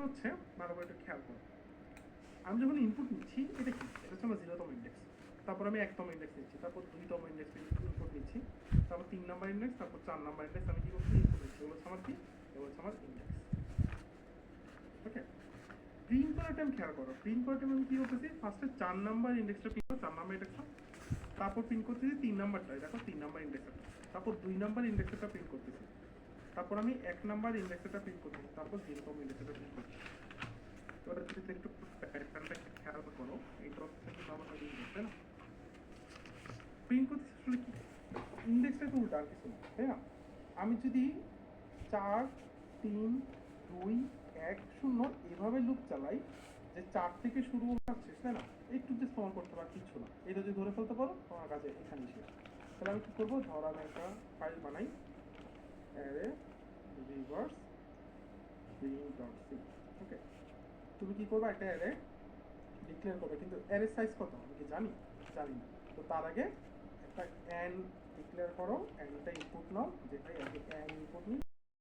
হচ্ছে ভালো করে একটু খেয়াল করো, আমি যখন ইনপুট নিচ্ছি এটা কি, এটা হচ্ছে আমার 0তম ইন্ডেক্স, তারপর আমি 1তম ইন্ডেক্স নিচ্ছি, তারপর 2তম ইন্ডেক্স ইনপুট নিচ্ছি, তারপর 3 নাম্বার ইন্ডেক্স, তারপর 4 নাম্বার ইন্ডেক্স আমি কি করছি ইনপুট নিচ্ছি। এগুলো হচ্ছে আমার কি, এগুলো হচ্ছে আমার ইন্ডেক্স। ওকে, প্রিন্ট করার টাইম খেয়াল করো, প্রিন্ট করার টাইম আমি কি করতেছি, ফার্স্টে 4 নাম্বার ইন্ডেক্সটা প্রিন্ট করো, 4 নাম্বার ইন্ডেক্সটা, তারপর প্রিন্ট করতেছি 3 নাম্বারটা, দেখো 3 নাম্বার ইন্ডেক্সটা, তারপর 2 নাম্বার ইন্ডেক্সটা প্রিন্ট করতেছি, তারপর আমি 1 নাম্বার ইন্ডেক্সটা প্রিন্ট করতেছি, তারপর 0তম ইন্ডেক্সটা প্রিন্ট করতেছি। এবার যদি একটু প্যাটার্নটা খেয়াল করো, এই প্রসেসটা কিন্তু আমার কাছে হচ্ছে না, প্রিন্ট করতেছি আসলে কি, ইন্ডেক্সটা তো উল্টা আর কিছু না, তাই না? আমি যদি 4 3 2 1 0 এভাবে লুপ চালাই, যে 4 থেকে শুরু হচ্ছে, তাই না, একটু যে সমান করতে পার কিছু না, এটা যদি ধরে ফেলতে পারো তোমার কাছে এখানেই শেষ। তাহলে আমি কি করবো, ধর আমি একটা ফাইল বানাই, অ্যারে রিভার্স print.c। ওকে, তুমি কি করবে, একটা অ্যারে ডিক্লেয়ার করবে, কিন্তু অ্যারে সাইজ কত আমি কি জানি, জানি না। তো তার আগে একটা অ্যান ডিক্লেয়ার করো, অ্যানটা ইনপুট নাও, যে ভাই আগে অ্যান ইনপুট নিই,